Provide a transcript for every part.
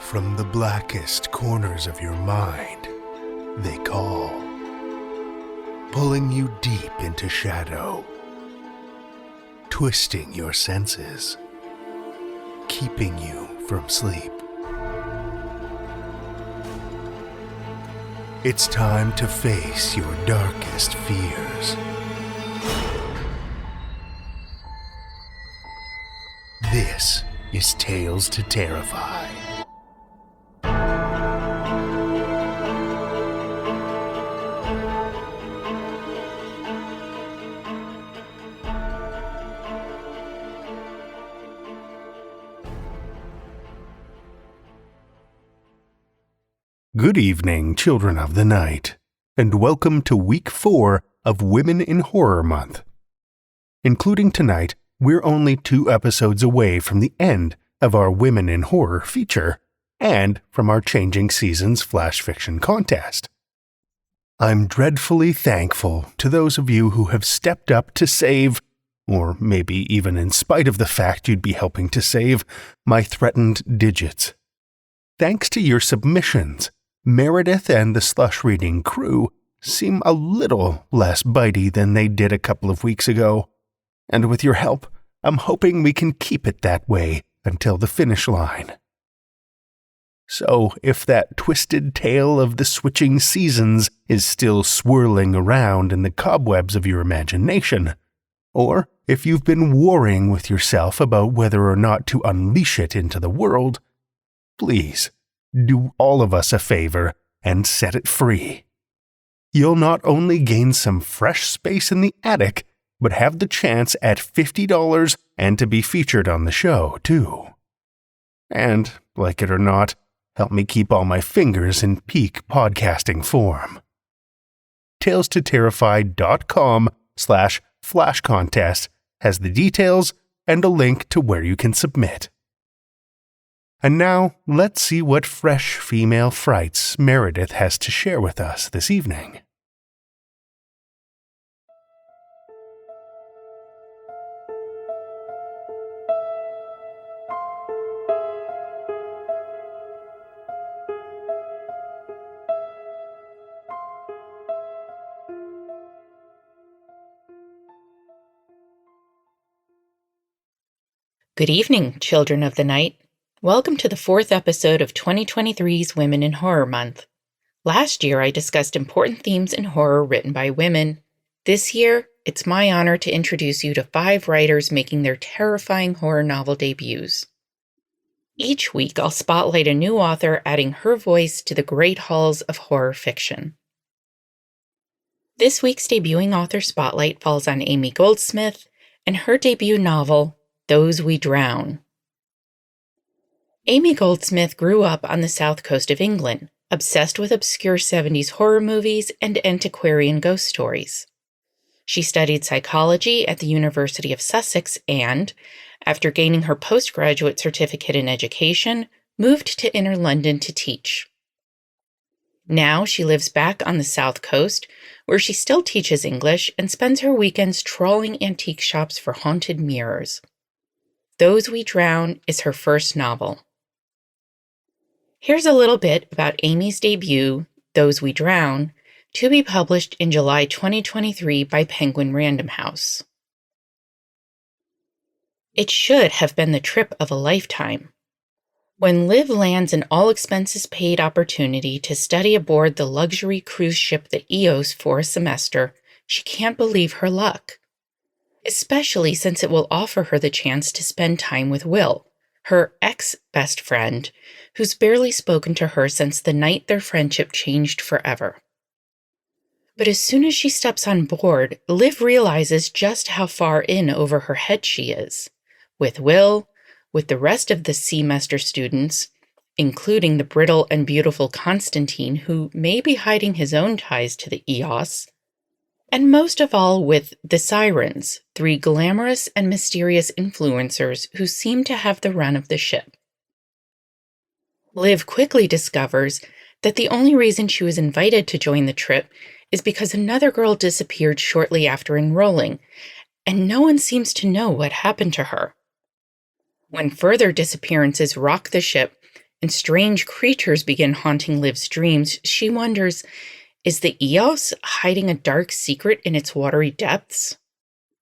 From the blackest corners of your mind, they call, pulling you deep into shadow, twisting your senses, keeping you from sleep. It's time to face your darkest fears. This is Tales to Terrify. Good evening, children of the night, and welcome to Week 4 of Women in Horror Month. Including tonight, we're only 2 episodes away from the end of our Women in Horror feature, and from our Changing Seasons Flash Fiction contest. I'm dreadfully thankful to those of you who have stepped up to save, or maybe even in spite of the fact you'd be helping to save, my threatened digits. Thanks to your submissions, Meredith and the Slush Reading crew seem a little less bitey than they did a couple of weeks ago, and with your help, I'm hoping we can keep it that way until the finish line. So, if that twisted tale of the switching seasons is still swirling around in the cobwebs of your imagination, or if you've been warring with yourself about whether or not to unleash it into the world, please, do all of us a favor and set it free. You'll not only gain some fresh space in the attic, but have the chance at $50 and to be featured on the show, too. And, like it or not, help me keep all my fingers in peak podcasting form. TalesToTerrify.com/flash contest has the details and a link to where you can submit. And now, let's see what fresh female frights Meredith has to share with us this evening. Good evening, children of the night. Welcome to the 4th episode of 2023's Women in Horror Month. Last year, I discussed important themes in horror written by women. This year, it's my honor to introduce you to 5 writers making their terrifying horror novel debuts. Each week, I'll spotlight a new author adding her voice to the great halls of horror fiction. This week's debuting author spotlight falls on Amy Goldsmith and her debut novel, Those We Drown. Amy Goldsmith grew up on the south coast of England, obsessed with obscure 70s horror movies and antiquarian ghost stories. She studied psychology at the University of Sussex and, after gaining her postgraduate certificate in education, moved to inner London to teach. Now she lives back on the south coast, where she still teaches English and spends her weekends trawling antique shops for haunted mirrors. Those We Drown is her first novel. Here's a little bit about Amy's debut, Those We Drown, to be published in July 2023 by Penguin Random House. It should have been the trip of a lifetime. When Liv lands an all-expenses-paid opportunity to study aboard the luxury cruise ship the Eos for a semester, she can't believe her luck. Especially since it will offer her the chance to spend time with Will, her ex-best friend, who's barely spoken to her since the night their friendship changed forever. But as soon as she steps on board, Liv realizes just how far in over her head she is. With Will, with the rest of the semester students, including the brittle and beautiful Constantine, who may be hiding his own ties to the Eos, and most of all with the Sirens, 3 glamorous and mysterious influencers who seem to have the run of the ship. Liv quickly discovers that the only reason she was invited to join the trip is because another girl disappeared shortly after enrolling, and no one seems to know what happened to her. When further disappearances rock the ship, and strange creatures begin haunting Liv's dreams, she wonders, is the Eos hiding a dark secret in its watery depths?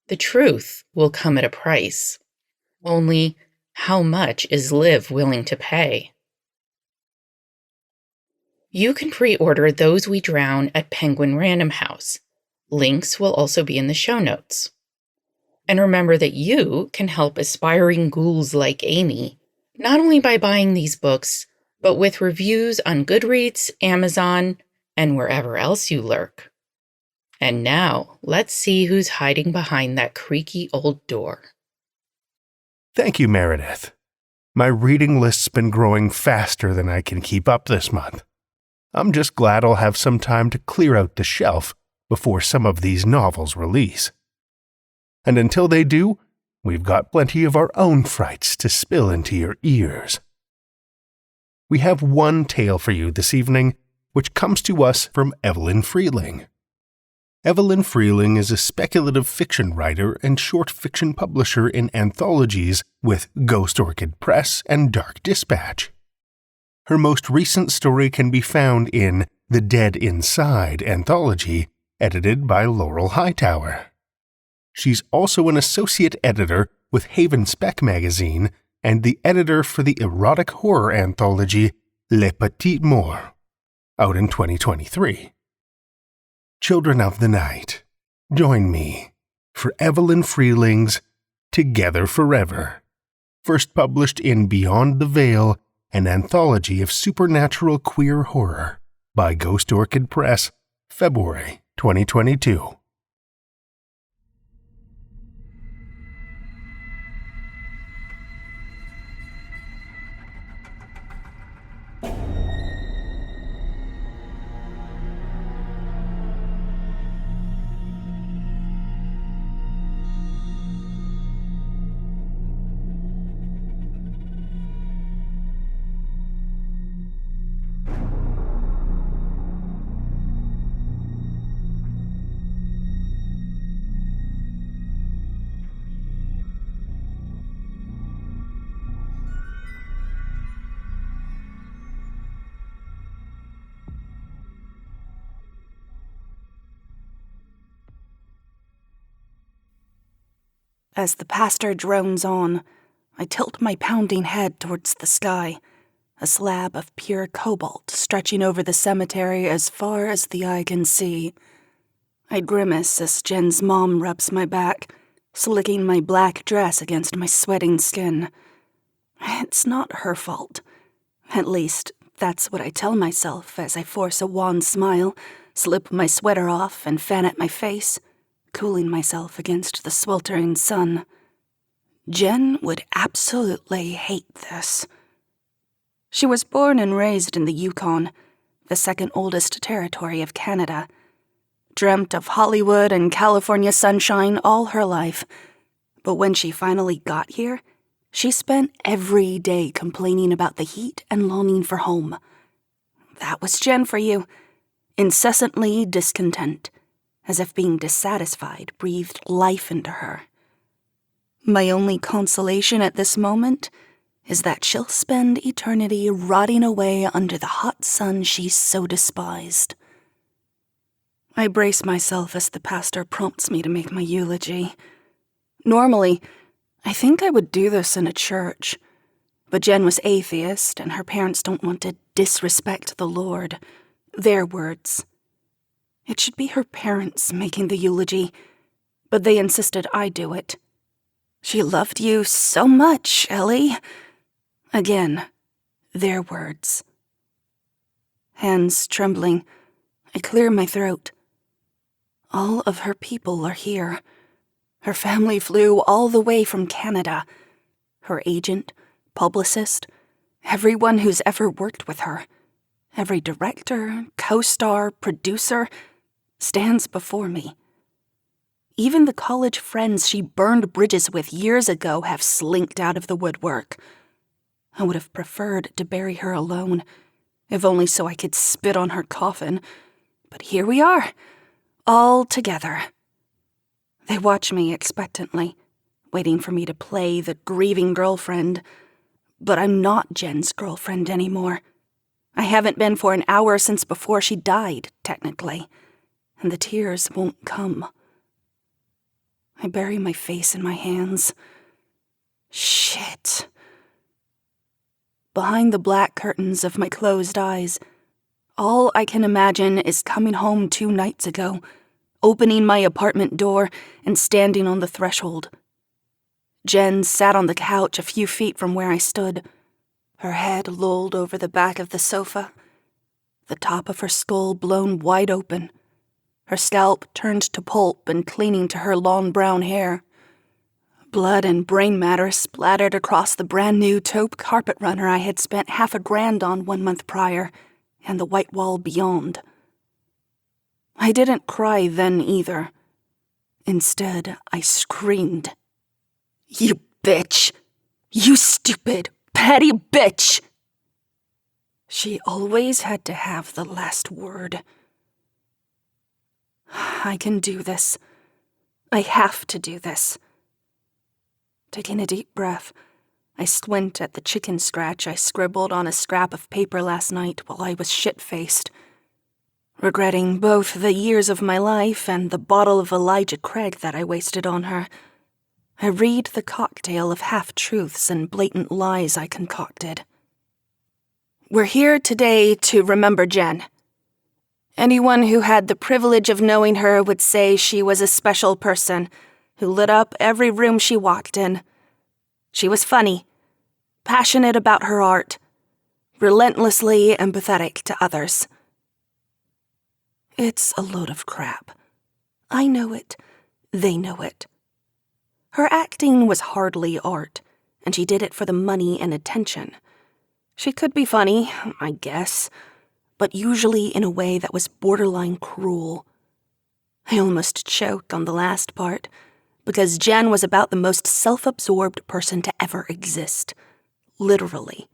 The truth will come at a price. Only, how much is Liv willing to pay? You can pre-order Those We Drown at Penguin Random House. Links will also be in the show notes. And remember that you can help aspiring ghouls like Amy, not only by buying these books, but with reviews on Goodreads, Amazon, and wherever else you lurk. And now, let's see who's hiding behind that creaky old door. Thank you, Meredith. My reading list's been growing faster than I can keep up this month. I'm just glad I'll have some time to clear out the shelf before some of these novels release. And until they do, we've got plenty of our own frights to spill into your ears. We have one tale for you this evening, which comes to us from Evelyn Freeling. Evelyn Freeling is a speculative fiction writer and short fiction publisher in anthologies with Ghost Orchid Press and Dark Dispatch. Her most recent story can be found in The Dead Inside anthology, edited by Laurel Hightower. She's also an associate editor with Haven Spec magazine and the editor for the erotic horror anthology Les Petites Morts, out in 2023. Children of the Night, join me for Evelyn Freeling's Together Forever, first published in Beyond the Veil, an anthology of supernatural queer horror by Ghost Orchid Press, February 2022. As the pastor drones on, I tilt my pounding head towards the sky, a slab of pure cobalt stretching over the cemetery as far as the eye can see. I grimace as Jen's mom rubs my back, slicking my black dress against my sweating skin. It's not her fault. At least, that's what I tell myself as I force a wan smile, slip my sweater off, and fan at my face, cooling myself against the sweltering sun. Jen would absolutely hate this. She was born and raised in the Yukon, the second oldest territory of Canada. Dreamt of Hollywood and California sunshine all her life. But when she finally got here, she spent every day complaining about the heat and longing for home. That was Jen for you. Incessantly discontent, as if being dissatisfied breathed life into her. My only consolation at this moment is that she'll spend eternity rotting away under the hot sun she so despised. I brace myself as the pastor prompts me to make my eulogy. Normally, I think I would do this in a church, but Jen was atheist and her parents don't want to disrespect the Lord. Their words. It should be her parents making the eulogy, but they insisted I do it. She loved you so much, Ellie. Again, their words. Hands trembling, I clear my throat. All of her people are here. Her family flew all the way from Canada. Her agent, publicist, everyone who's ever worked with her, every director, co-star, producer, stands before me. Even the college friends she burned bridges with years ago have slinked out of the woodwork. I would have preferred to bury her alone, if only so I could spit on her coffin. But here we are, all together. They watch me expectantly, waiting for me to play the grieving girlfriend. But I'm not Jen's girlfriend anymore. I haven't been for an hour since before she died, technically, and the tears won't come. I bury my face in my hands. Shit. Behind the black curtains of my closed eyes, all I can imagine is coming home 2 nights ago, opening my apartment door and standing on the threshold. Jen sat on the couch a few feet from where I stood, her head lolled over the back of the sofa, the top of her skull blown wide open, her scalp turned to pulp and clinging to her long brown hair. Blood and brain matter splattered across the brand-new taupe carpet runner I had spent $50,000 on 1 month prior, and the white wall beyond. I didn't cry then either. Instead, I screamed. "You bitch! You stupid, petty bitch!" She always had to have the last word. I can do this. I have to do this. Taking a deep breath, I squint at the chicken scratch I scribbled on a scrap of paper last night while I was shit-faced, regretting both the years of my life and the bottle of Elijah Craig that I wasted on her. I read the cocktail of half-truths and blatant lies I concocted. We're here today to remember Jen. Anyone who had the privilege of knowing her would say she was a special person who lit up every room she walked in. She was funny, passionate about her art, relentlessly empathetic to others. It's a load of crap. I know it. They know it. Her acting was hardly art, and she did it for the money and attention. She could be funny, I guess, but usually in a way that was borderline cruel. I almost choked on the last part, because Jen was about the most self-absorbed person to ever exist. Literally.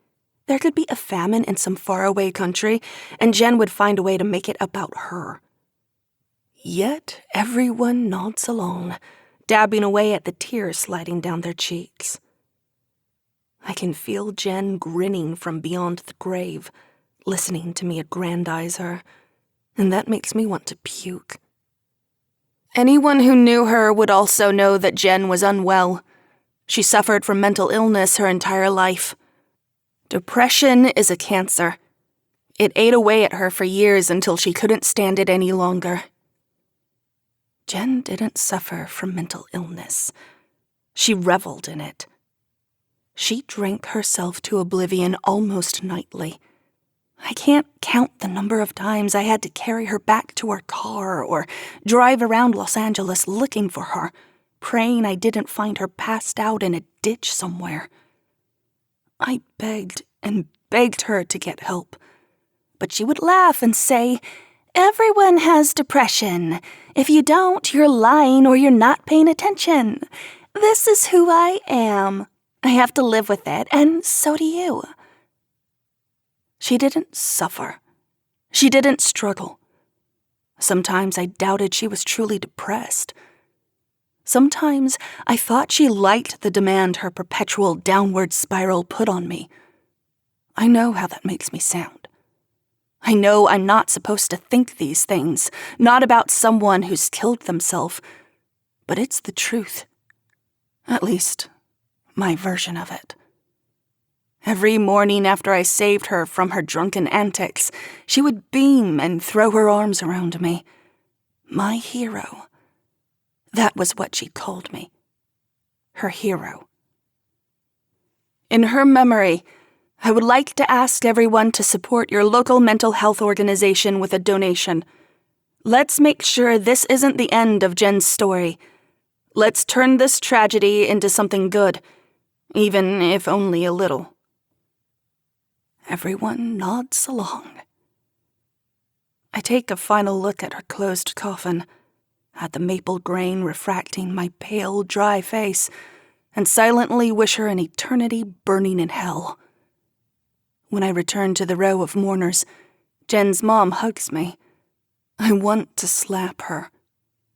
There could be a famine in some faraway country, and Jen would find a way to make it about her. Yet everyone nods along, dabbing away at the tears sliding down their cheeks. I can feel Jen grinning from beyond the grave, listening to me aggrandize her, and that makes me want to puke. Anyone who knew her would also know that Jen was unwell. She suffered from mental illness her entire life. Depression is a cancer. It ate away at her for years until she couldn't stand it any longer. Jen didn't suffer from mental illness. She reveled in it. She drank herself to oblivion almost nightly. I can't count the number of times I had to carry her back to her car or drive around Los Angeles looking for her, praying I didn't find her passed out in a ditch somewhere. I begged and begged her to get help, but she would laugh and say, "Everyone has depression. If you don't, you're lying or you're not paying attention. This is who I am. I have to live with it, and so do you." She didn't suffer. She didn't struggle. Sometimes I doubted she was truly depressed. Sometimes I thought she liked the demand her perpetual downward spiral put on me. I know how that makes me sound. I know I'm not supposed to think these things, not about someone who's killed themselves, but it's the truth. At least, my version of it. Every morning after I saved her from her drunken antics, she would beam and throw her arms around me. My hero. That was what she called me. Her hero. In her memory, I would like to ask everyone to support your local mental health organization with a donation. Let's make sure this isn't the end of Jen's story. Let's turn this tragedy into something good, even if only a little. Everyone nods along. I take a final look at her closed coffin, at the maple grain refracting my pale, dry face, and silently wish her an eternity burning in hell. When I return to the row of mourners, Jen's mom hugs me. I want to slap her,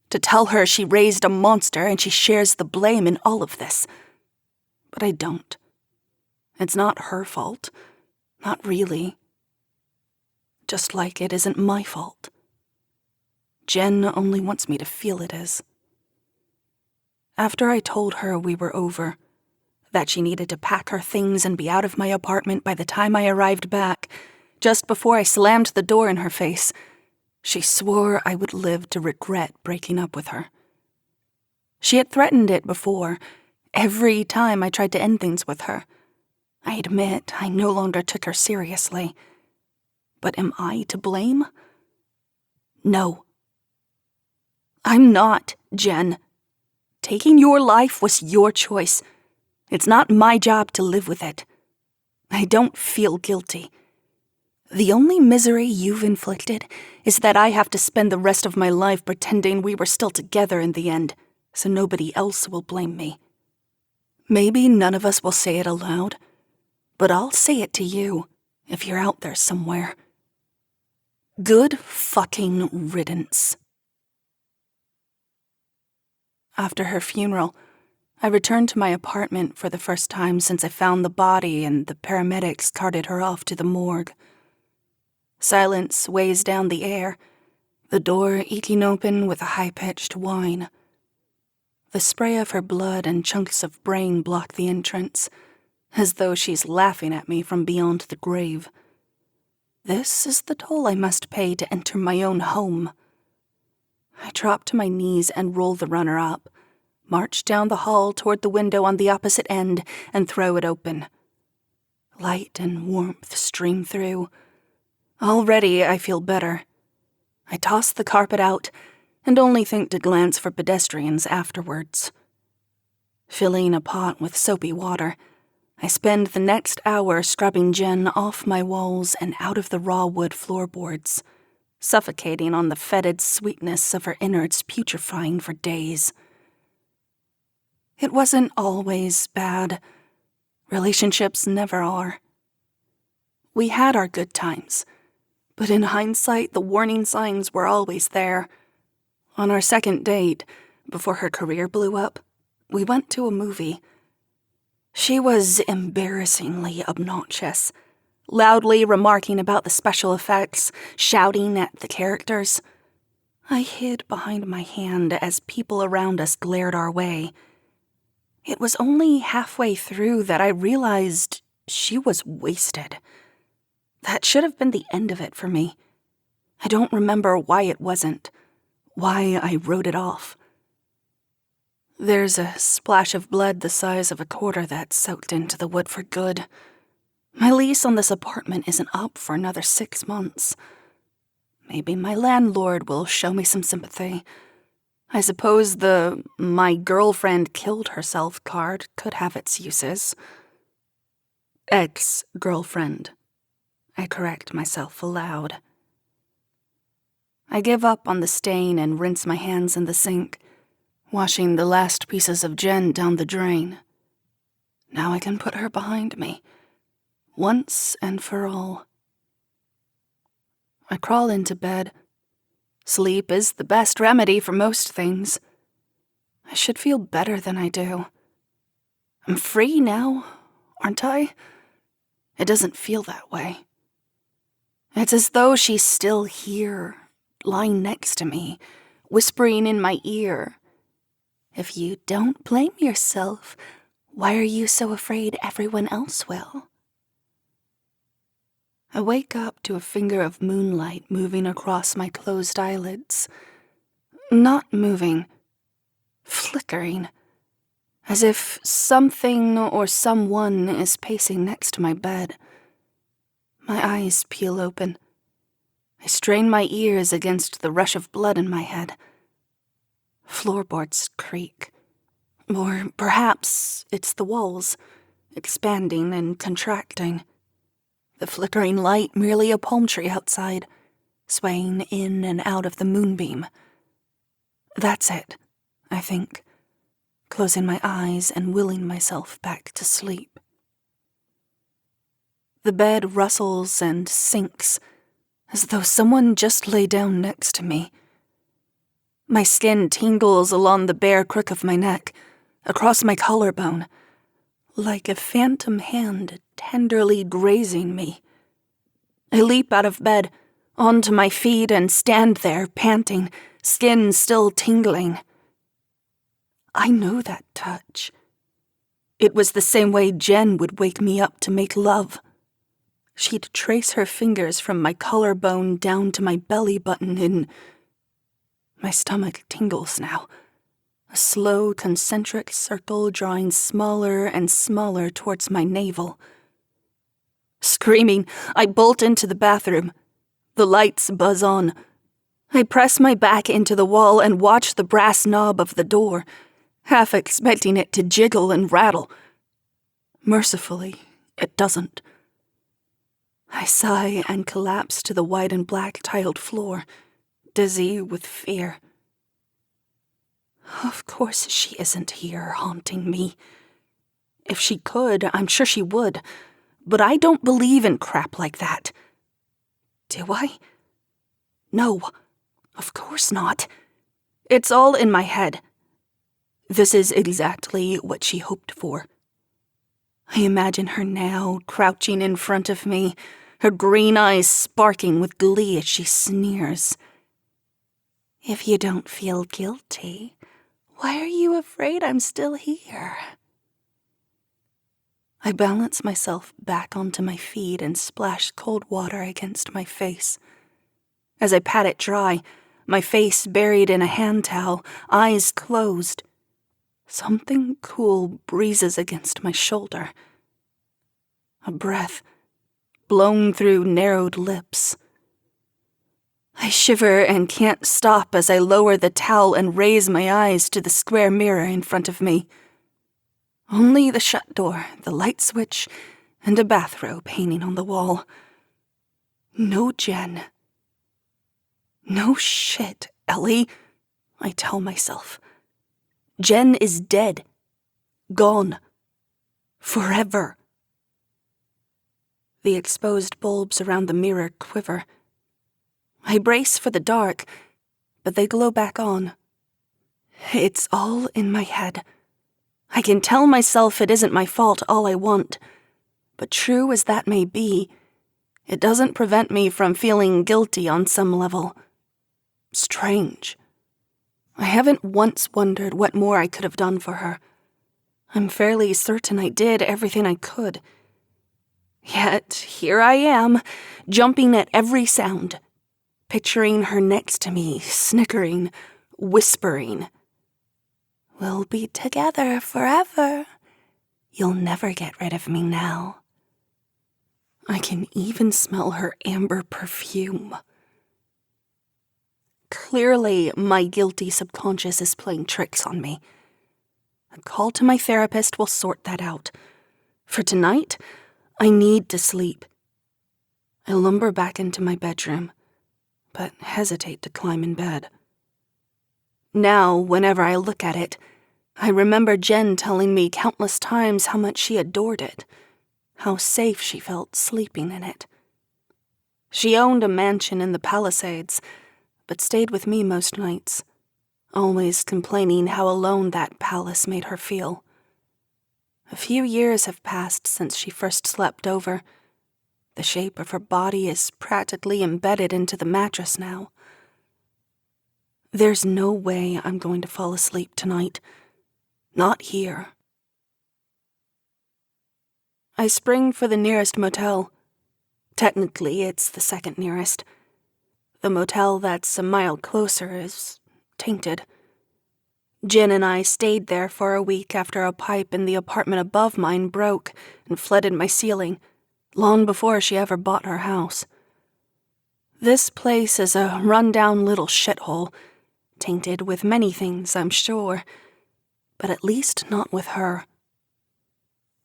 to tell her she raised a monster and she shares the blame in all of this. But I don't. It's not her fault. Not really. Just like it isn't my fault. Jen only wants me to feel it is. After I told her we were over, that she needed to pack her things and be out of my apartment by the time I arrived back, just before I slammed the door in her face, she swore I would live to regret breaking up with her. She had threatened it before, every time I tried to end things with her. I admit I no longer took her seriously. But am I to blame? No. I'm not, Jen. Taking your life was your choice. It's not my job to live with it. I don't feel guilty. The only misery you've inflicted is that I have to spend the rest of my life pretending we were still together in the end, so nobody else will blame me. Maybe none of us will say it aloud, but I'll say it to you if you're out there somewhere. Good fucking riddance. After her funeral, I returned to my apartment for the first time since I found the body and the paramedics carted her off to the morgue. Silence weighs down the air, the door eking open with a high-pitched whine. The spray of her blood and chunks of brain block the entrance, as though she's laughing at me from beyond the grave. This is the toll I must pay to enter my own home. I drop to my knees and roll the runner up, march down the hall toward the window on the opposite end, and throw it open. Light and warmth stream through. Already I feel better. I toss the carpet out and only think to glance for pedestrians afterwards. Filling a pot with soapy water, I spend the next hour scrubbing Jen off my walls and out of the raw wood floorboards, suffocating on the fetid sweetness of her innards putrefying for days. It wasn't always bad. Relationships never are. We had our good times, but in hindsight, the warning signs were always there. On our second date, before her career blew up, we went to a movie. She was embarrassingly obnoxious, loudly remarking about the special effects, shouting at the characters. I hid behind my hand as people around us glared our way. It was only halfway through that I realized she was wasted. That should have been the end of it for me. I don't remember why it wasn't, why I wrote it off. There's a splash of blood the size of a quarter that's soaked into the wood for good. My lease on this apartment isn't up for another 6 months. Maybe my landlord will show me some sympathy. I suppose the "my girlfriend killed herself" card could have its uses. Ex-girlfriend. I correct myself aloud. I give up on the stain and rinse my hands in the sink, washing the last pieces of Jen down the drain. Now I can put her behind me, once and for all. I crawl into bed. Sleep is the best remedy for most things. I should feel better than I do. I'm free now, aren't I? It doesn't feel that way. It's as though she's still here, lying next to me, whispering in my ear. If you don't blame yourself, why are you so afraid everyone else will? I wake up to a finger of moonlight moving across my closed eyelids. Not moving, flickering, as if something or someone is pacing next to my bed. My eyes peel open. I strain my ears against the rush of blood in my head. Floorboards creak. Or perhaps it's the walls, expanding and contracting. The flickering light merely a palm tree outside, swaying in and out of the moonbeam. That's it, I think, closing my eyes and willing myself back to sleep. The bed rustles and sinks, as though someone just lay down next to me. My skin tingles along the bare crook of my neck, across my collarbone, like a phantom hand tenderly grazing me. I leap out of bed, onto my feet, and stand there, panting, skin still tingling. I know that touch. It was the same way Jen would wake me up to make love. She'd trace her fingers from my collarbone down to my belly button and... My stomach tingles now. A slow, concentric circle drawing smaller and smaller towards my navel. Screaming, I bolt into the bathroom. The lights buzz on. I press my back into the wall and watch the brass knob of the door, half expecting it to jiggle and rattle. Mercifully, it doesn't. I sigh and collapse to the white and black tiled floor, dizzy with fear. Of course she isn't here haunting me. If she could, I'm sure she would, but I don't believe in crap like that. Do I? No, of course not. It's all in my head. This is exactly what she hoped for. I imagine her now, crouching in front of me, her green eyes sparking with glee as she sneers. If you don't feel guilty, why are you afraid I'm still here? I balance myself back onto my feet and splash cold water against my face. As I pat it dry, my face buried in a hand towel, eyes closed, something cool breezes against my shoulder. A breath, blown through narrowed lips. I shiver and can't stop as I lower the towel and raise my eyes to the square mirror in front of me. Only the shut door, the light switch, and a bathrobe hanging on the wall. No Jen. No shit, Ellie, I tell myself. Jen is dead. Gone. Forever. The exposed bulbs around the mirror quiver. I brace for the dark, but they glow back on. It's all in my head. I can tell myself it isn't my fault all I want, but true as that may be, it doesn't prevent me from feeling guilty on some level. Strange. I haven't once wondered what more I could have done for her. I'm fairly certain I did everything I could. Yet here I am, jumping at every sound, picturing her next to me, snickering, whispering. We'll be together forever. You'll never get rid of me now. I can even smell her amber perfume. Clearly, my guilty subconscious is playing tricks on me. A call to my therapist will sort that out. For tonight, I need to sleep. I lumber back into my bedroom, but hesitate to climb in bed. Now, whenever I look at it, I remember Jen telling me countless times how much she adored it, how safe she felt sleeping in it. She owned a mansion in the Palisades, but stayed with me most nights, always complaining how alone that palace made her feel. A few years have passed since she first slept over. The shape of her body is practically embedded into the mattress now. There's no way I'm going to fall asleep tonight. Not here. I spring for the nearest motel. Technically, it's the second nearest. The motel that's a mile closer is tainted. Jen and I stayed there for a week after a pipe in the apartment above mine broke and flooded my ceiling, long before she ever bought her house. This place is a run-down little shithole, tainted with many things, I'm sure, but at least not with her.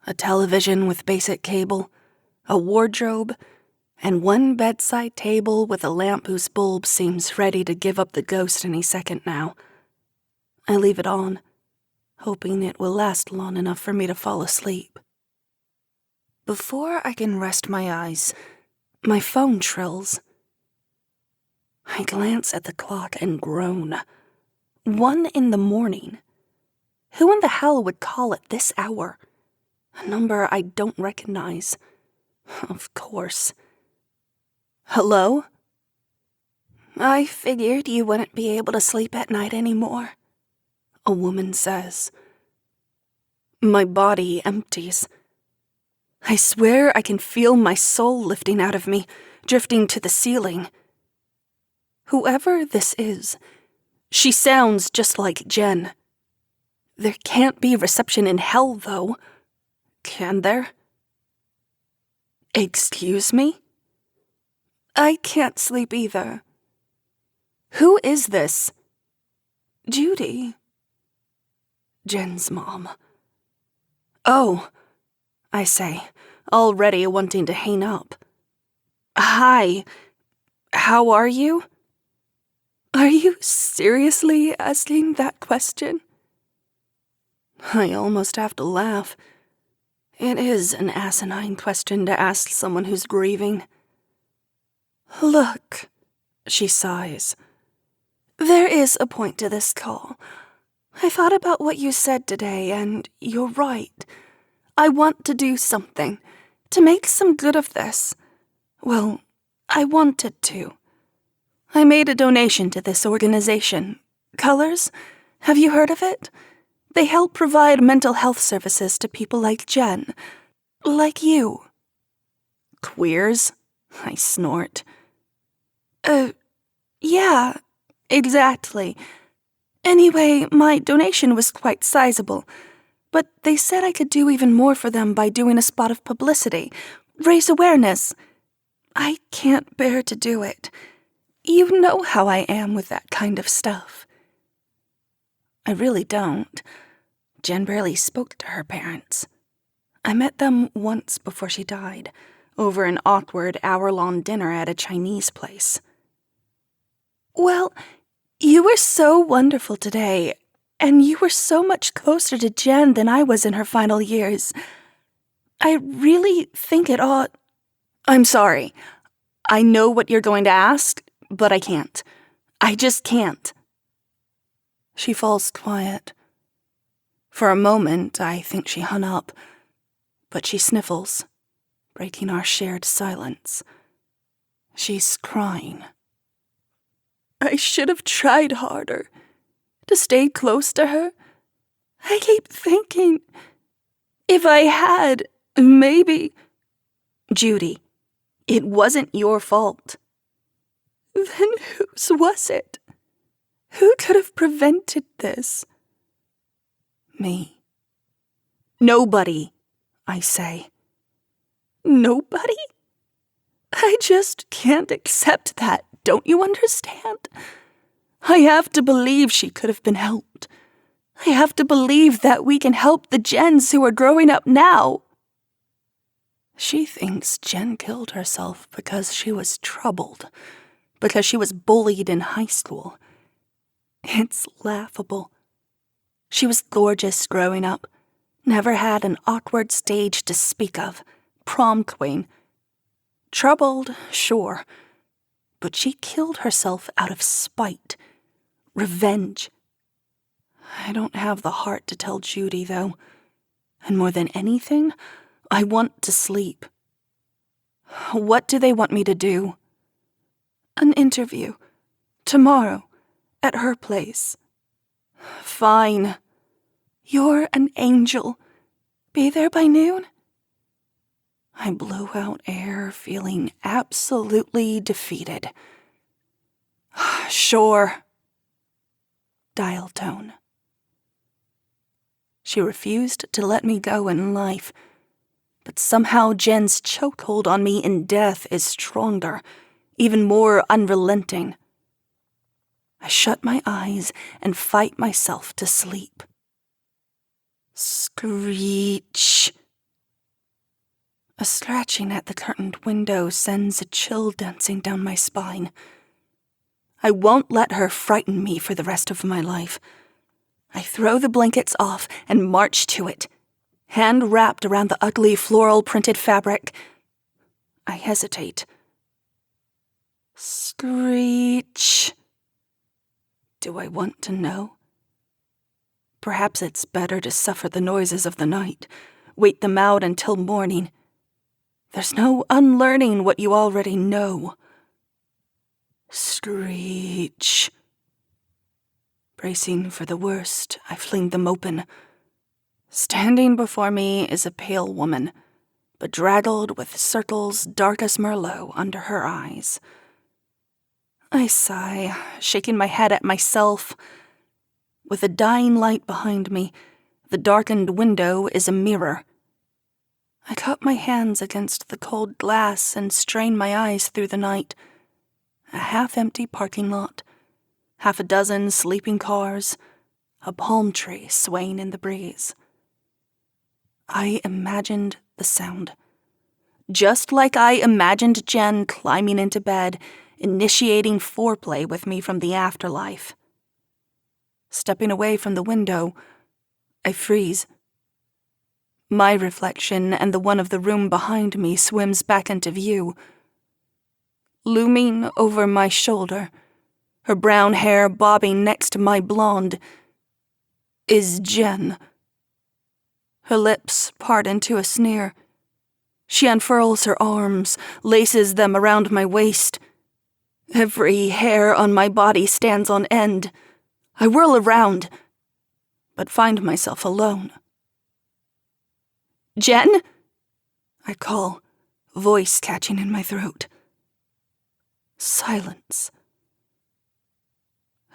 A television with basic cable, a wardrobe, and one bedside table with a lamp whose bulb seems ready to give up the ghost any second now. I leave it on, hoping it will last long enough for me to fall asleep. Before I can rest my eyes, my phone trills. I glance at the clock and groan. 1 a.m. Who in the hell would call at this hour? A number I don't recognize. Of course. Hello? I figured you wouldn't be able to sleep at night anymore, a woman says. My body empties. I swear I can feel my soul lifting out of me, drifting to the ceiling. Whoever this is, she sounds just like Jen. There can't be reception in hell, though. Can there? Excuse me? I can't sleep either. Who is this? Judy. Jen's mom. Oh, I say, already wanting to hang up. Hi, how are you? Are you seriously asking that question? I almost have to laugh. It is an asinine question to ask someone who's grieving. Look, she sighs. There is a point to this call. I thought about what you said today, and you're right. I want to do something, to make some good of this. Well, I wanted to. I made a donation to this organization. Colors? Have you heard of it? They help provide mental health services to people like Jen. Like you. Queers? I snort. Yeah, exactly. Anyway, my donation was quite sizable, but they said I could do even more for them by doing a spot of publicity, raise awareness. I can't bear to do it. You know how I am with that kind of stuff. I really don't. Jen barely spoke to her parents. I met them once before she died, over an awkward hour-long dinner at a Chinese place. Well, you were so wonderful today, and you were so much closer to Jen than I was in her final years. I really think it ought... I'm sorry. I know what you're going to ask, but I can't. I just can't. She falls quiet. For a moment, I think she hung up, but she sniffles, breaking our shared silence. She's crying. I should have tried harder, to stay close to her. I keep thinking, if I had, maybe... Judy, it wasn't your fault. Then whose was it? Who could have prevented this? Me. Nobody, I say. Nobody? I just can't accept that, don't you understand? I have to believe she could have been helped. I have to believe that we can help the Jens who are growing up now. She thinks Jen killed herself because she was troubled, because she was bullied in high school. It's laughable. She was gorgeous growing up, never had an awkward stage to speak of, prom queen. Troubled, sure, but she killed herself out of spite, revenge. I don't have the heart to tell Judy, though, and more than anything, I want to sleep. What do they want me to do? An interview. Tomorrow. At her place. Fine. You're an angel. Be there by noon? I blow out air, feeling absolutely defeated. Sure. Dial tone. She refused to let me go in life, but somehow Jen's chokehold on me in death is stronger, even more unrelenting. I shut my eyes and fight myself to sleep. Screech. A scratching at the curtained window sends a chill dancing down my spine. I won't let her frighten me for the rest of my life. I throw the blankets off and march to it, hand wrapped around the ugly floral-printed fabric. I hesitate. Screech. Do I want to know? Perhaps it's better to suffer the noises of the night, wait them out until morning. There's no unlearning what you already know. Screech. Bracing for the worst, I fling them open. Standing before me is a pale woman, bedraggled with circles dark as Merlot under her eyes. I sigh, shaking my head at myself. With a dying light behind me, the darkened window is a mirror. I cup my hands against the cold glass and strain my eyes through the night. A half-empty parking lot, half a dozen sleeping cars, a palm tree swaying in the breeze. I imagined the sound. Just like I imagined Jen climbing into bed, initiating foreplay with me from the afterlife. Stepping away from the window, I freeze. My reflection and the one of the room behind me swims back into view. Looming over my shoulder, her brown hair bobbing next to my blonde, is Jen. Her lips part into a sneer. She unfurls her arms, laces them around my waist. Every hair on my body stands on end. I whirl around, but find myself alone. "Jen?" I call, voice catching in my throat. Silence.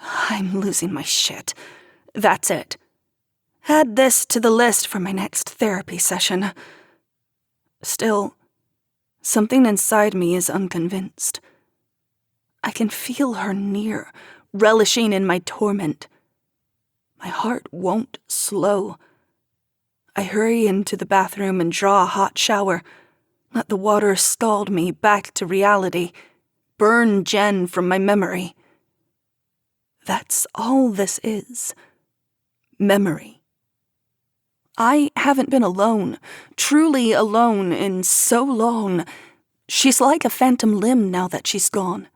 I'm losing my shit. That's it. Add this to the list for my next therapy session. Still, something inside me is unconvinced. I can feel her near, relishing in my torment. My heart won't slow. I hurry into the bathroom and draw a hot shower. Let the water scald me back to reality. Burn Jen from my memory. That's all this is. Memory. I haven't been alone, truly alone, in so long. She's like a phantom limb now that she's gone.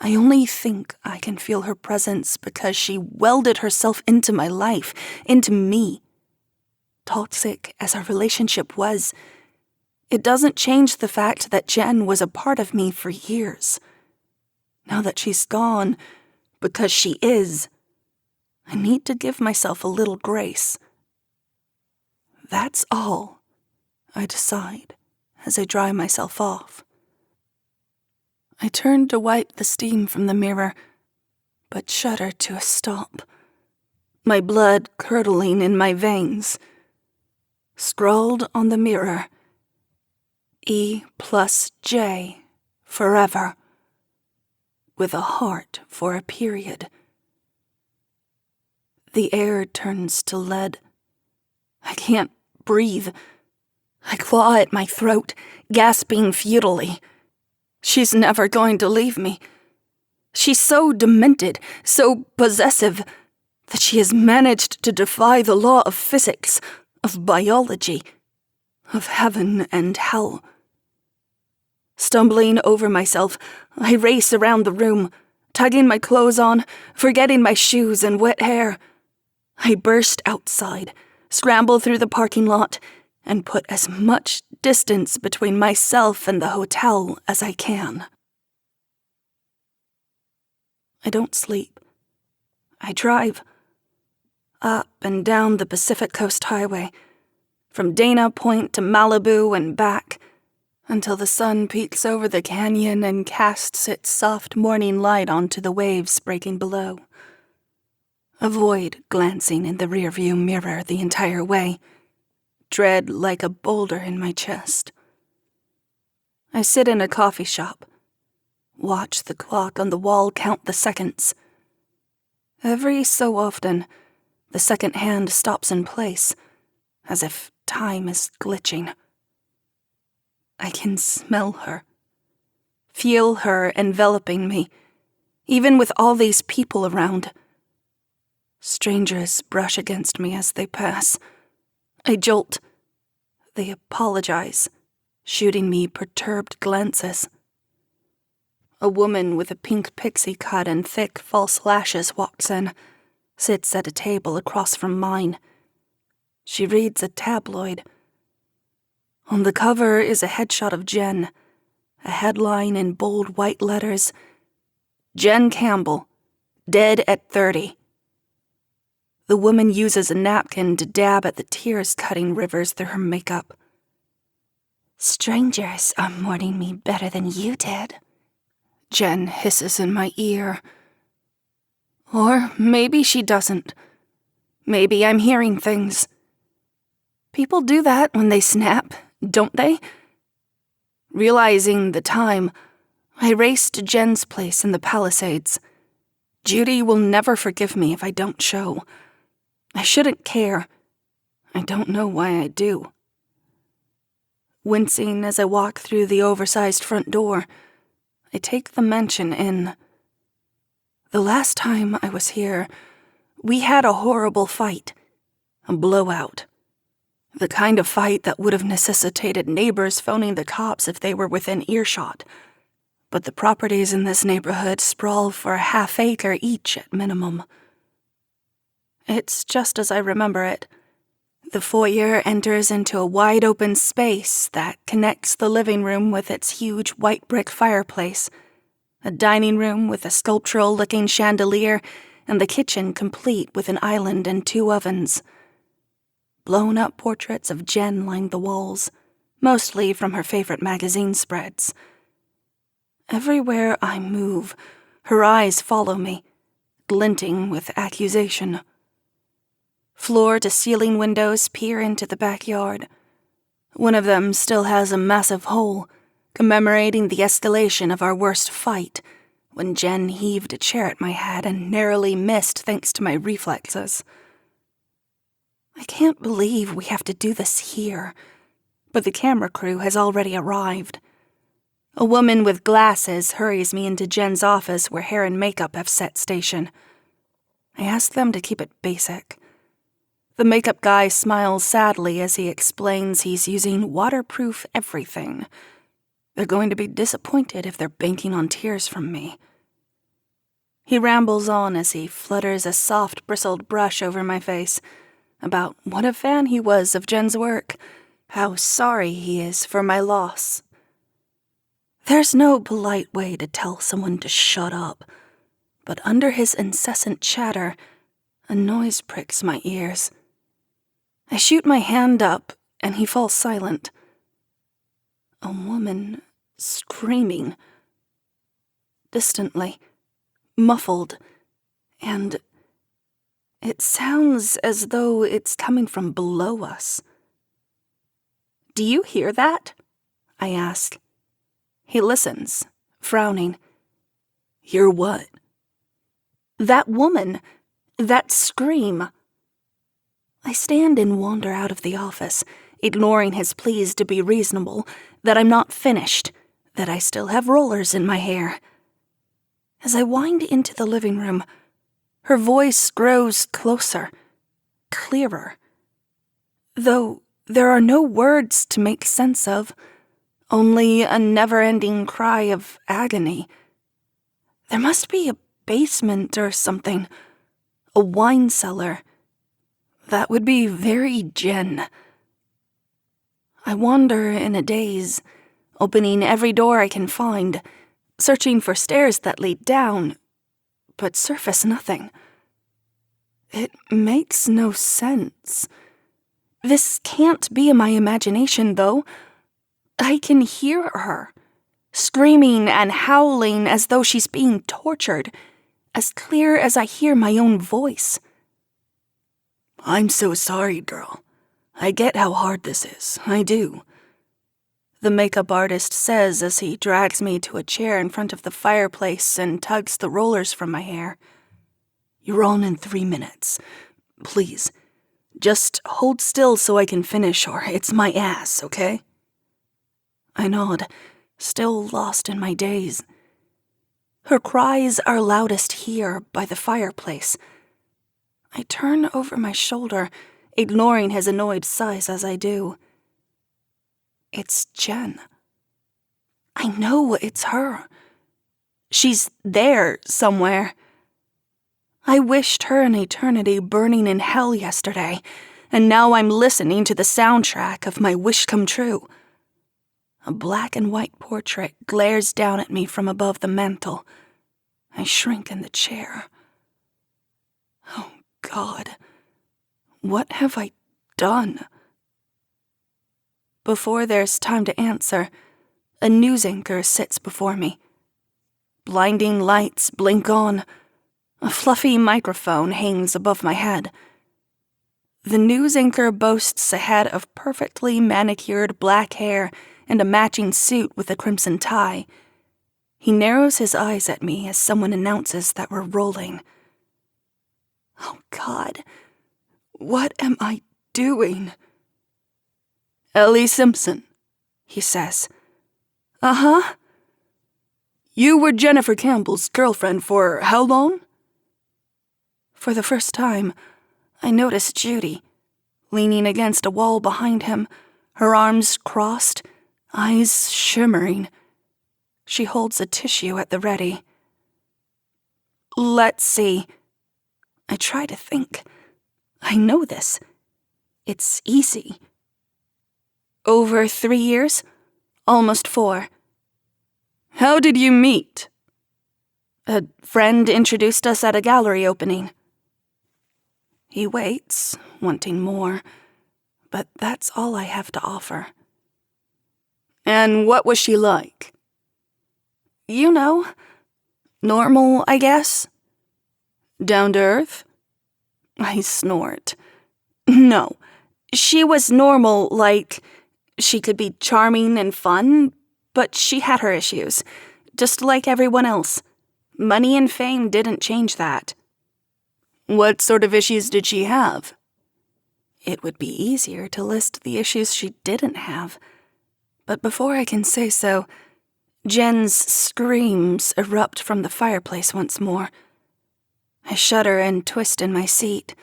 I only think I can feel her presence because she welded herself into my life, into me. Toxic as our relationship was, it doesn't change the fact that Jen was a part of me for years. Now that she's gone, because she is, I need to give myself a little grace. That's all, I decide as I dry myself off. I turn to wipe the steam from the mirror, but shudder to a stop, my blood curdling in my veins. Scrawled on the mirror, E+J forever, with a heart for a period. The air turns to lead. I can't breathe. I claw at my throat, gasping futilely. She's never going to leave me. She's so demented, so possessive, that she has managed to defy the law of physics, of biology, of heaven and hell. Stumbling over myself, I race around the room, tugging my clothes on, forgetting my shoes and wet hair. I burst outside, scramble through the parking lot, and put as much distance between myself and the hotel as I can. I don't sleep. I drive. Up and down the Pacific Coast Highway, from Dana Point to Malibu and back, until the sun peeks over the canyon and casts its soft morning light onto the waves breaking below. Avoid glancing in the rearview mirror the entire way. Dread like a boulder in my chest. I sit in a coffee shop. Watch the clock on the wall count the seconds. Every so often, the second hand stops in place, as if time is glitching. I can smell her. Feel her enveloping me, even with all these people around. Strangers brush against me as they pass. I jolt. They apologize, shooting me perturbed glances. A woman with a pink pixie cut and thick false lashes walks in, sits at a table across from mine. She reads a tabloid. On the cover is a headshot of Jen, a headline in bold white letters, "Jen Campbell, dead at 30. The woman uses a napkin to dab at the tears cutting rivers through her makeup. "Strangers are mourning me better than you did," Jen hisses in my ear. Or maybe she doesn't. Maybe I'm hearing things. People do that when they snap, don't they? Realizing the time, I race to Jen's place in the Palisades. Judy will never forgive me if I don't show. I shouldn't care. I don't know why I do. Wincing as I walk through the oversized front door, I take the mansion in. The last time I was here, we had a horrible fight. A blowout. The kind of fight that would have necessitated neighbors phoning the cops if they were within earshot. But the properties in this neighborhood sprawl for a half-acre each at minimum. It's just as I remember it. The foyer enters into a wide-open space that connects the living room with its huge white brick fireplace, a dining room with a sculptural-looking chandelier, and the kitchen complete with an island and 2 ovens. Blown-up portraits of Jen line the walls, mostly from her favorite magazine spreads. Everywhere I move, her eyes follow me, glinting with accusation. Floor-to-ceiling windows peer into the backyard. One of them still has a massive hole, commemorating the escalation of our worst fight, when Jen heaved a chair at my head and narrowly missed thanks to my reflexes. I can't believe we have to do this here, but the camera crew has already arrived. A woman with glasses hurries me into Jen's office where hair and makeup have set station. I ask them to keep it basic. The makeup guy smiles sadly as he explains he's using waterproof everything. They're going to be disappointed if they're banking on tears from me. He rambles on as he flutters a soft bristled brush over my face about what a fan he was of Jen's work, how sorry he is for my loss. There's no polite way to tell someone to shut up, but under his incessant chatter, a noise pricks my ears. I shoot my hand up, and he falls silent. A woman screaming. Distantly, muffled, and it sounds as though it's coming from below us. "Do you hear that?" I ask. He listens, frowning. "Hear what?" "That woman. That scream." I stand and wander out of the office, ignoring his pleas to be reasonable, that I'm not finished, that I still have rollers in my hair. As I wind into the living room, her voice grows closer, clearer. Though there are no words to make sense of, only a never-ending cry of agony. There must be a basement or something, a wine cellar. That would be very Jen. I wander in a daze, opening every door I can find, searching for stairs that lead down, but surface nothing. It makes no sense. This can't be in my imagination, though. I can hear her, screaming and howling as though she's being tortured, as clear as I hear my own voice. "I'm so sorry, girl. I get how hard this is. I do," the makeup artist says as he drags me to a chair in front of the fireplace and tugs the rollers from my hair. "You're on in 3 minutes. Please, just hold still so I can finish, or it's my ass, okay?" I nod, still lost in my daze. Her cries are loudest here by the fireplace. I turn over my shoulder, ignoring his annoyed sighs as I do. It's Jen. I know it's her. She's there somewhere. I wished her an eternity burning in hell yesterday, and now I'm listening to the soundtrack of my wish come true. A black and white portrait glares down at me from above the mantel. I shrink in the chair. Oh, God. What have I done? Before there's time to answer, a news anchor sits before me. Blinding lights blink on. A fluffy microphone hangs above my head. The news anchor boasts a head of perfectly manicured black hair and a matching suit with a crimson tie. He narrows his eyes at me as someone announces that we're rolling. Oh, God. What am I doing? Ellie Simpson, he says. Uh-huh. You were Jennifer Campbell's girlfriend for how long? For the first time, I noticed Judy, leaning against a wall behind him, her arms crossed, eyes shimmering. She holds a tissue at the ready. Let's see. I try to think. I know this. It's easy. Over 3 years? Almost 4. How did you meet? A friend introduced us at a gallery opening. He waits, wanting more, but that's all I have to offer. And what was she like? You know, normal, I guess. Down to earth? I snort. No, she was normal, like, she could be charming and fun, but she had her issues, just like everyone else. Money and fame didn't change that. What sort of issues did she have? It would be easier to list the issues she didn't have. But before I can say so, Jen's screams erupt from the fireplace once more. I shudder and twist in my seat.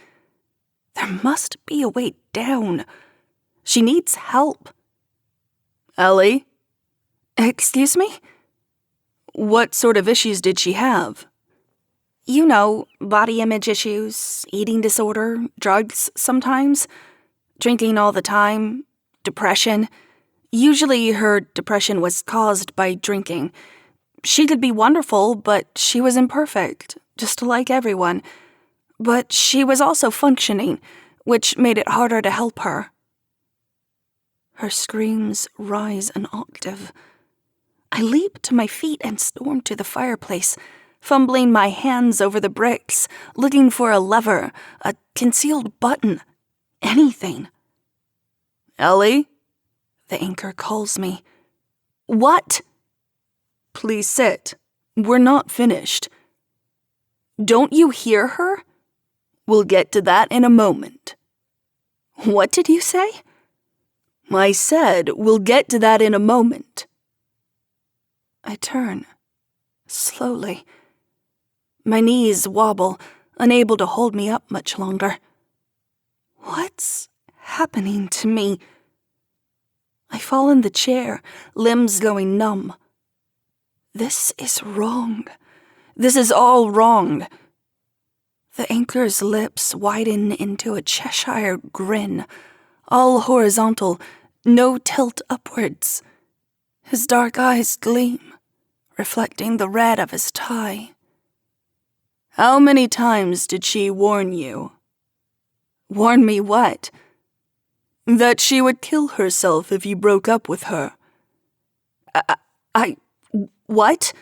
There must be a way down. She needs help. Ellie? Excuse me? What sort of issues did she have? You know, body image issues, eating disorder, drugs sometimes, drinking all the time, depression. Usually her depression was caused by drinking. She could be wonderful, but she was imperfect, just like everyone. But she was also functioning, which made it harder to help her. Her screams rise an octave. I leap to my feet and storm to the fireplace, fumbling my hands over the bricks, looking for a lever, a concealed button, anything. Ellie? The anchor calls me. What? Please sit. We're not finished. Don't you hear her? We'll get to that in a moment. What did you say? I said we'll get to that in a moment. I turn, slowly. My knees wobble, unable to hold me up much longer. What's happening to me? I fall in the chair, limbs going numb. This is wrong. This is all wrong. The anchor's lips widen into a Cheshire grin, all horizontal, no tilt upwards. His dark eyes gleam, reflecting the red of his tie. How many times did she warn you? Warn me what? That she would kill herself if you broke up with her. What?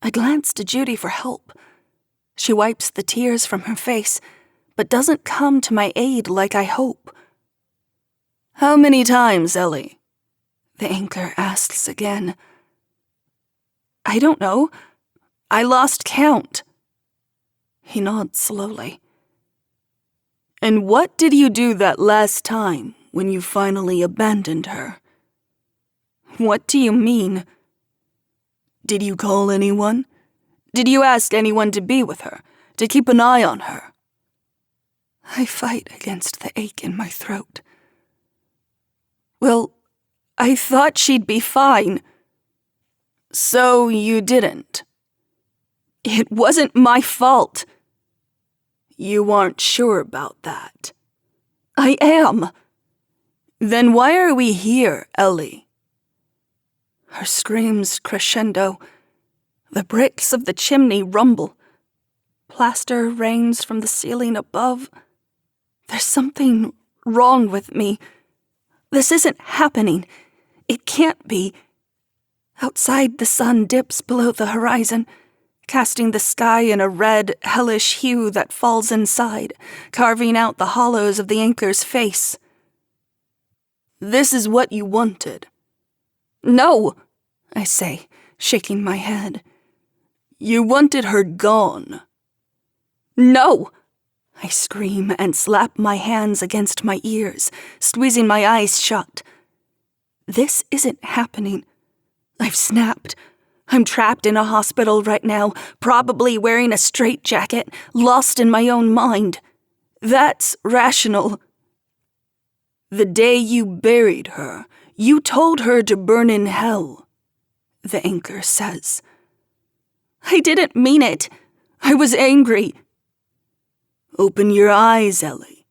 I glance to Judy for help. She wipes the tears from her face, but doesn't come to my aid like I hope. How many times, Ellie? The anchor asks again. I don't know. I lost count. He nods slowly. And what did you do that last time when you finally abandoned her? What do you mean? Did you call anyone? Did you ask anyone to be with her, to keep an eye on her? I fight against the ache in my throat. Well, I thought she'd be fine. So you didn't? It wasn't my fault. You aren't sure about that. I am. Then why are we here, Ellie? Her screams crescendo. The bricks of the chimney rumble. Plaster rains from the ceiling above. There's something wrong with me. This isn't happening. It can't be. Outside, the sun dips below the horizon, casting the sky in a red, hellish hue that falls inside, carving out the hollows of the anchor's face. This is what you wanted. No, I say, shaking my head. You wanted her gone. No, I scream and slap my hands against my ears, squeezing my eyes shut. This isn't happening. I've snapped. I'm trapped in a hospital right now, probably wearing a straitjacket, lost in my own mind. That's rational. The day you buried her, you told her to burn in hell, the anchor says. I didn't mean it. I was angry. Open your eyes, Ellie.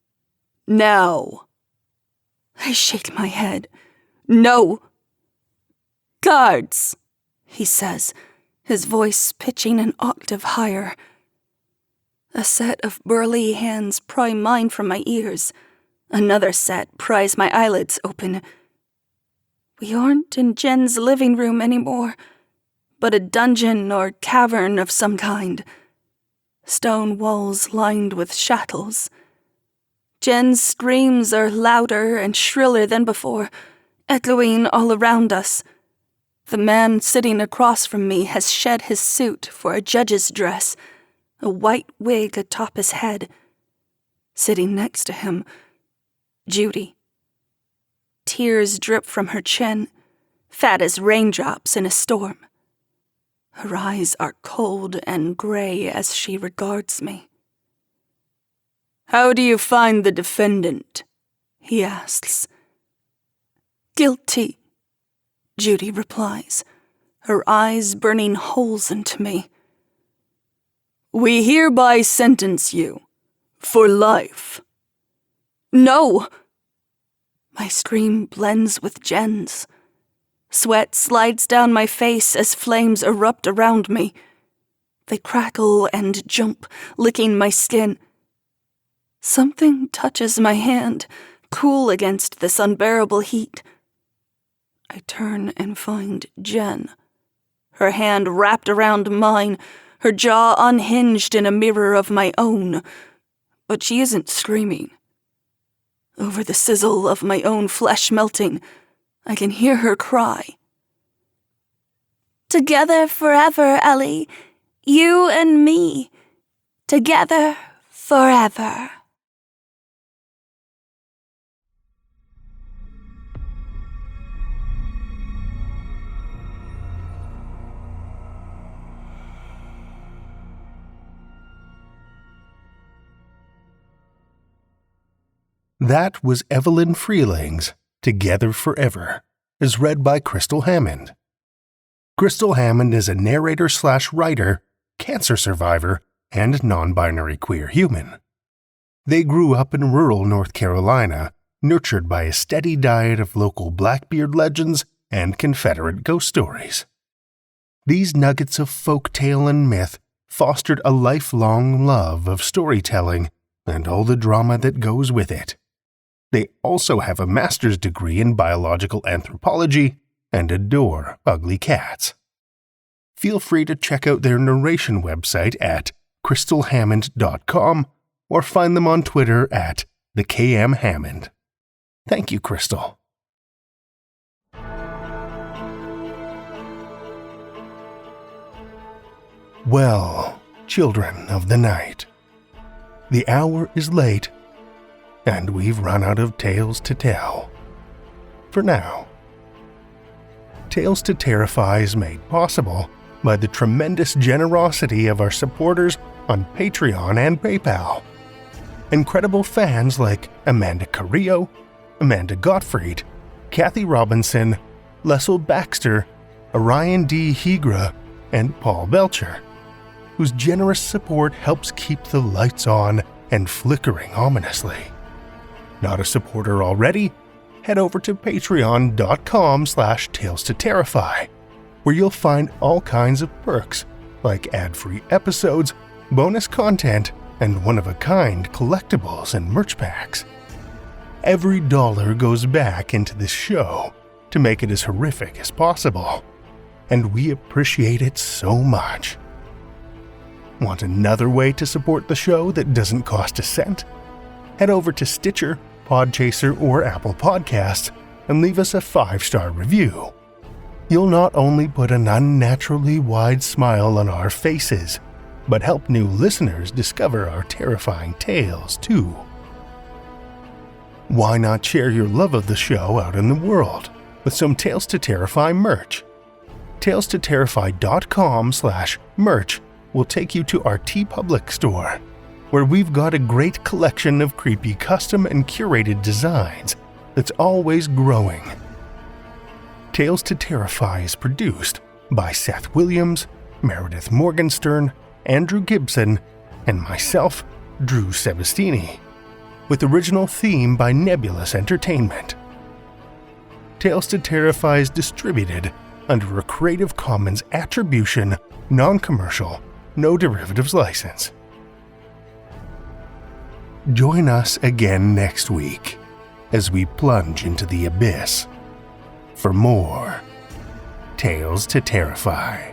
Now. I shake my head. No. Guards, he says, his voice pitching an octave higher. A set of burly hands pry mine from my ears. Another set pries my eyelids open. We aren't in Jen's living room anymore, but a dungeon or cavern of some kind. Stone walls lined with shackles. Jen's screams are louder and shriller than before, echoing all around us. The man sitting across from me has shed his suit for a judge's dress, a white wig atop his head. Sitting next to him, Judy. Tears drip from her chin, fat as raindrops in a storm. Her eyes are cold and gray as she regards me. How do you find the defendant? He asks. Guilty, Judy replies, her eyes burning holes into me. We hereby sentence you for life. No! My scream blends with Jen's. Sweat slides down my face as flames erupt around me. They crackle and jump, licking my skin. Something touches my hand, cool against this unbearable heat. I turn and find Jen. Her hand wrapped around mine, her jaw unhinged in a mirror of my own. But she isn't screaming. Over the sizzle of my own flesh melting, I can hear her cry. Together forever, Ellie. You and me. Together forever. That was Evelyn Freeling's Together Forever, as read by Krystal Hammond. Krystal Hammond is a narrator/writer, cancer survivor, and non-binary queer human. They grew up in rural North Carolina, nurtured by a steady diet of local Blackbeard legends and Confederate ghost stories. These nuggets of folktale and myth fostered a lifelong love of storytelling and all the drama that goes with it. They also have a master's degree in biological anthropology and adore ugly cats. Feel free to check out their narration website at krystalhammond.com or find them on Twitter at @thekmhammond. Thank you, Krystal. Well, children of the night, the hour is late, and we've run out of tales to tell. For now. Tales to Terrify is made possible by the tremendous generosity of our supporters on Patreon and PayPal. Incredible fans like Amanda Carrillo, Amanda Gottfried, Kathy Robinson, Lestle Baxter, Orion D, Hegre, and Paul Belcher, whose generous support helps keep the lights on and flickering ominously. Not a supporter already? Head over to patreon.com/Tales to Terrify, where you'll find all kinds of perks like ad-free episodes, bonus content, and one-of-a-kind collectibles and merch packs. Every dollar goes back into this show to make it as horrific as possible, and we appreciate it so much. Want another way to support the show that doesn't cost a cent? Head over to Stitcher, Podchaser, or Apple Podcasts and leave us a 5-star review. You'll not only put an unnaturally wide smile on our faces, but help new listeners discover our terrifying tales too. Why not share your love of the show out in the world with some Tales to Terrify merch? TalesToTerrify.com/merch will take you to our TeePublic store, where we've got a great collection of creepy custom and curated designs that's always growing. Tales to Terrify is produced by Seth Williams, Meredith Morgenstern, Andrew Gibson, and myself, Drew Sebastini, with original theme by Nebulous Entertainment. Tales to Terrify is distributed under a Creative Commons Attribution, Non-Commercial, No Derivatives license. Join us again next week as we plunge into the abyss for more Tales to Terrify.